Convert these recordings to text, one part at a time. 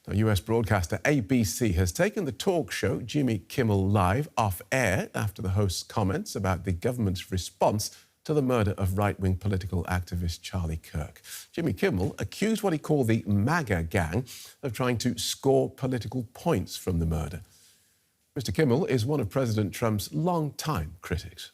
Now, US broadcaster ABC has taken the talk show Jimmy Kimmel Live off air after the host's comments about the government's response to the murder of right-wing political activist Charlie Kirk. Jimmy Kimmel accused what he called the MAGA gang of trying to score political points from the murder. Mr. Kimmel is one of President Trump's long-time critics.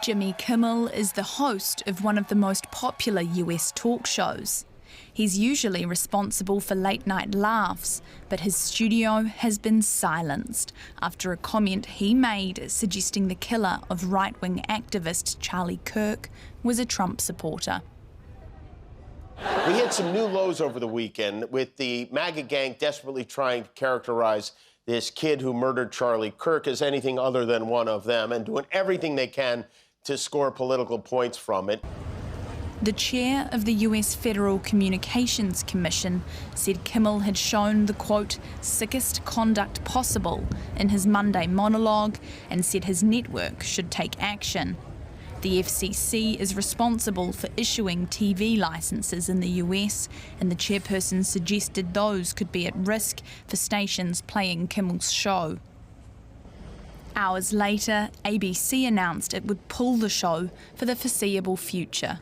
Jimmy Kimmel is the host of one of the most popular US talk shows. He's usually responsible for late-night laughs, but his studio has been silenced after a comment he made suggesting the killer of right-wing activist Charlie Kirk was a Trump supporter. We hit some new lows over the weekend with the MAGA gang desperately trying to characterize this kid who murdered Charlie Kirk as anything other than one of them and doing everything they can to score political points from it. The chair of the US Federal Communications Commission said Kimmel had shown the, quote, sickest conduct possible in his Monday monologue and said his network should take action. The FCC is responsible for issuing TV licenses in the US, and the chairperson suggested those could be at risk for stations playing Kimmel's show. Hours later, ABC announced it would pull the show for the foreseeable future.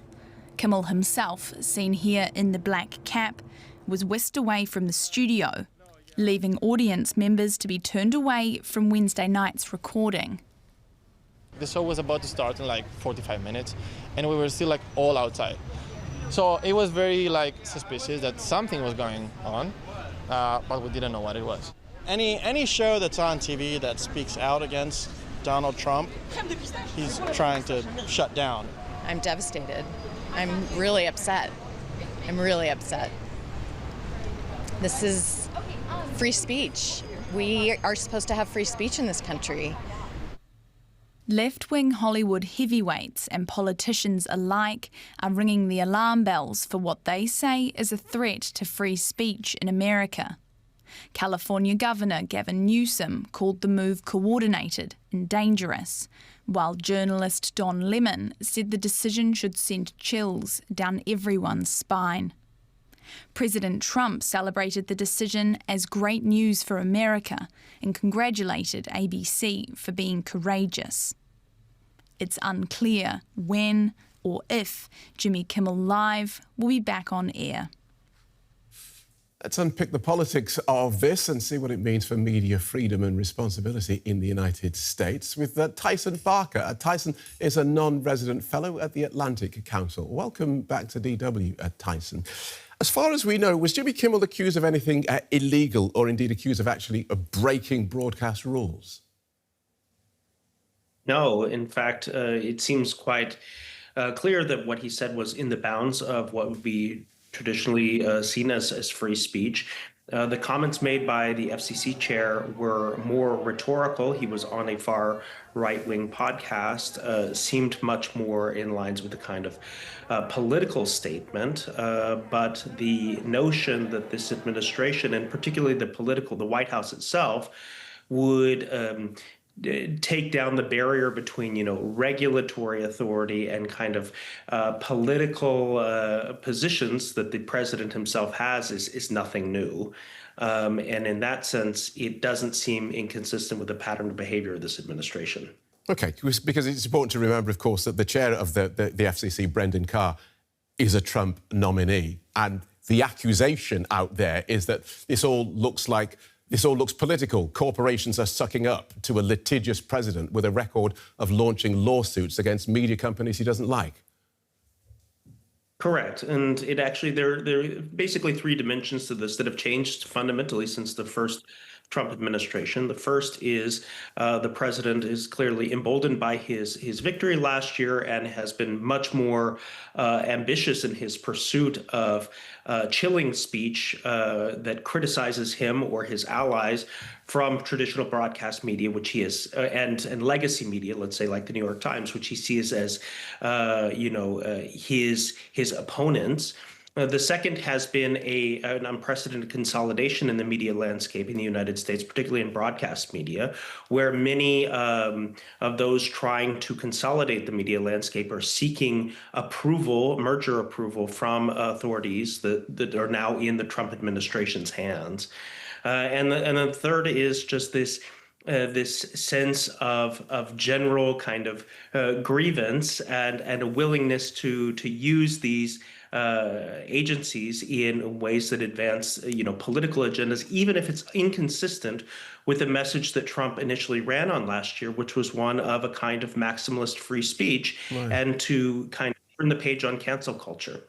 Kimmel himself, seen here in the black cap, was whisked away from the studio, leaving audience members to be turned away from Wednesday night's recording. The show was about to start in like 45 minutes, and we were still all outside. So it was very suspicious that something was going on, but we didn't know what it was. Any show that's on TV that speaks out against Donald Trump, he's trying to shut down. I'm devastated. I'm really upset. This is free speech. We are supposed to have free speech in this country. Left-wing Hollywood heavyweights and politicians alike are ringing the alarm bells for what they say is a threat to free speech in America. California Governor Gavin Newsom called the move coordinated and dangerous, while journalist Don Lemon said the decision should send chills down everyone's spine. President Trump celebrated the decision as great news for America and congratulated ABC for being courageous. It's unclear when or if Jimmy Kimmel Live will be back on air. Let's unpick the politics of this and see what it means for media freedom and responsibility in the United States with Tyson Barker. Tyson is a non-resident fellow at the Atlantic Council. Welcome back to DW, Tyson. As far as we know, was Jimmy Kimmel accused of anything illegal or indeed accused of actually breaking broadcast rules? No, in fact, it seems quite clear that what he said was in the bounds of what would be traditionally seen as free speech. The comments made by the FCC chair were more rhetorical. He was on a far right-wing podcast, seemed much more in lines with the kind of political statement. But the notion that this administration, and particularly the White House itself, would take down the barrier between, regulatory authority and kind of political positions that the president himself has is nothing new. And in that sense, it doesn't seem inconsistent with the pattern of behavior of this administration. OK, because it's important to remember, of course, that the chair of the FCC, Brendan Carr, is a Trump nominee. And the accusation out there is that this all looks political. Corporations are sucking up to a litigious president with a record of launching lawsuits against media companies he doesn't like. Correct. And there are basically three dimensions to this that have changed fundamentally since the first Trump administration. The first is the president is clearly emboldened by his victory last year and has been much more ambitious in his pursuit of chilling speech that criticizes him or his allies from traditional broadcast media, which he is, and legacy media, let's say like the New York Times, which he sees as, his opponents. The second has been an unprecedented consolidation in the media landscape in the United States, particularly in broadcast media, where many of those trying to consolidate the media landscape are seeking merger approval from authorities that are now in the Trump administration's hands. And the third is just this sense of general kind of grievance and a willingness to use these agencies in ways that advance, political agendas, even if it's inconsistent with the message that Trump initially ran on last year, which was one of a kind of maximalist free speech, and to kind of turn the page on cancel culture.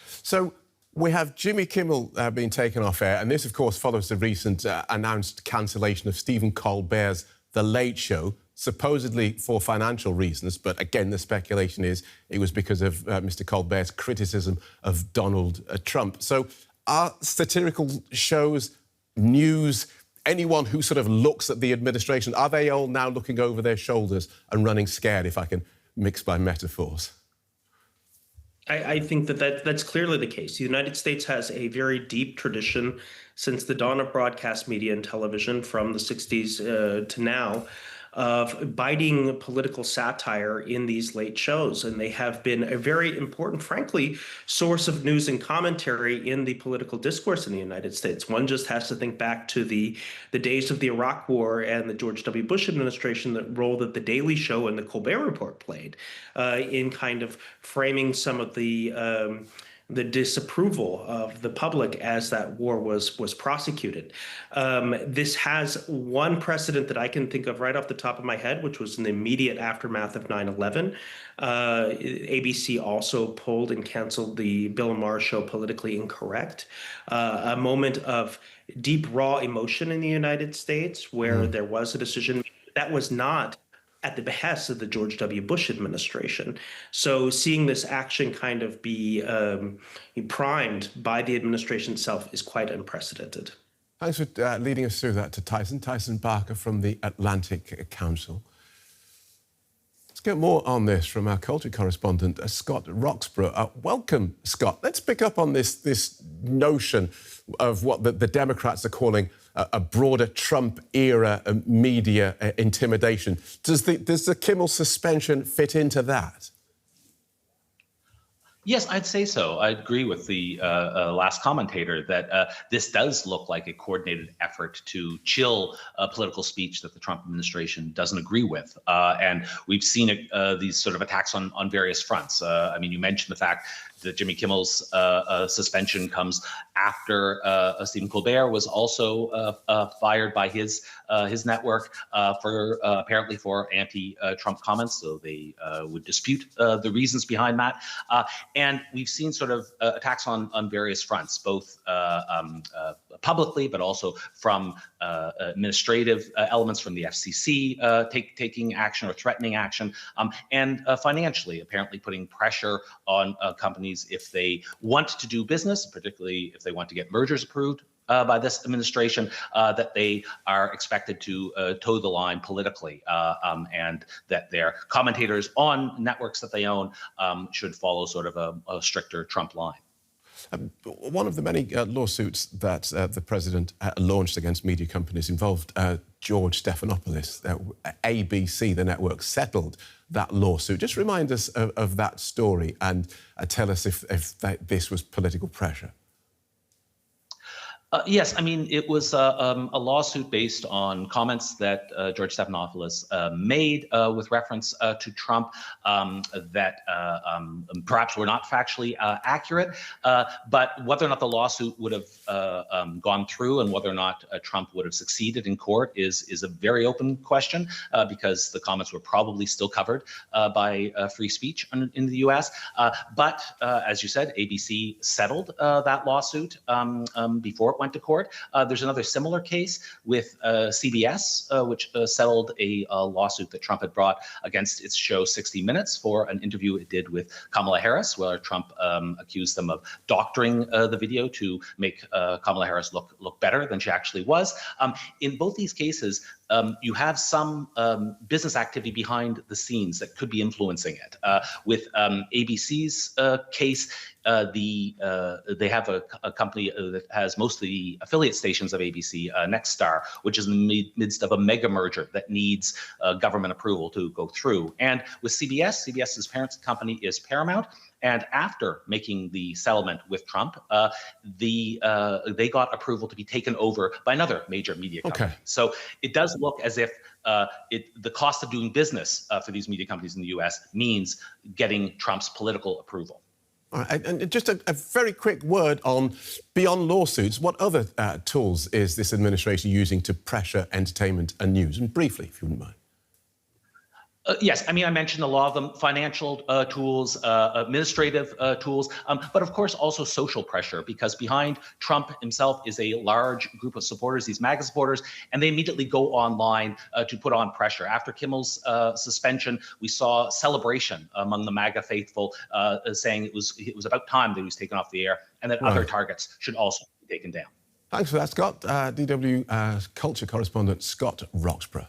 So we have Jimmy Kimmel being taken off air, and this, of course, follows the recent announced cancellation of Stephen Colbert's The Late Show, supposedly for financial reasons. But again, the speculation is it was because of Mr. Colbert's criticism of Donald Trump. So are satirical shows, news, anyone who sort of looks at the administration, are they all now looking over their shoulders and running scared, if I can mix my metaphors? I think that's clearly the case. The United States has a very deep tradition since the dawn of broadcast media and television from the 60s to now of biting political satire in these late shows. And they have been a very important, frankly, source of news and commentary in the political discourse in the United States. One just has to think back to the days of the Iraq War and the George W. Bush administration, the role that The Daily Show and the Colbert Report played in kind of framing some of the disapproval of the public as that war was prosecuted. This has one precedent that I can think of right off the top of my head, which was in the immediate aftermath of 9/11. ABC also pulled and canceled the Bill Maher show, Politically Incorrect, a moment of deep, raw emotion in the United States where there was a decision that was not at the behest of the George W. Bush administration. So seeing this action kind of be primed by the administration itself is quite unprecedented. Thanks for leading us through that to Tyson Barker from the Atlantic Council. Let's get more on this from our culture correspondent, Scott Roxborough. Welcome, Scott. Let's pick up on this notion of what the Democrats are calling a broader Trump-era media intimidation. Does the Kimmel suspension fit into that? Yes, I'd say so. I agree with the last commentator that this does look like a coordinated effort to chill political speech that the Trump administration doesn't agree with. And we've seen these sort of attacks on various fronts. I mean, you mentioned the fact that Jimmy Kimmel's suspension comes after Stephen Colbert was also fired by his network apparently for anti-Trump comments. So they would dispute the reasons behind that. And we've seen sort of attacks on various fronts, both publicly, but also from administrative elements from the FCC taking action or threatening action, and financially, apparently putting pressure on companies if they want to do business, particularly if they want to get mergers approved by this administration, that they are expected to toe the line politically, and that their commentators on networks that they own should follow sort of a stricter Trump line. One of the many lawsuits that the president launched against media companies involved George Stephanopoulos. ABC, the network, settled that lawsuit. Just remind us of that story and tell us if this was political pressure. Yes, I mean, it was a lawsuit based on comments that George Stephanopoulos made with reference to Trump that perhaps were not factually accurate. But whether or not the lawsuit would have gone through and whether or not Trump would have succeeded in court is a very open question because the comments were probably still covered by free speech in the U.S. But as you said, ABC settled that lawsuit before it went to court. There's another similar case with CBS, which settled a lawsuit that Trump had brought against its show 60 Minutes for an interview it did with Kamala Harris, where Trump accused them of doctoring the video to make Kamala Harris look better than she actually was. In both these cases, you have some business activity behind the scenes that could be influencing it. With ABC's case, they have a company that has most of the affiliate stations of ABC, Nexstar, which is in the midst of a mega merger that needs government approval to go through. And with CBS's parent company is Paramount. And after making the settlement with Trump, they got approval to be taken over by another major media company. Okay. So it does look as if the cost of doing business for these media companies in the U.S. means getting Trump's political approval. All right, and just a very quick word on, beyond lawsuits, what other tools is this administration using to pressure entertainment and news? And briefly, if you wouldn't mind. Yes, I mean, I mentioned a lot of them: financial tools, administrative tools, but of course also social pressure, because behind Trump himself is a large group of supporters, these MAGA supporters, and they immediately go online to put on pressure. After Kimmel's suspension, we saw celebration among the MAGA faithful, saying it was about time that he was taken off the air, and that other targets should also be taken down. Thanks for that, Scott. DW culture correspondent Scott Roxborough.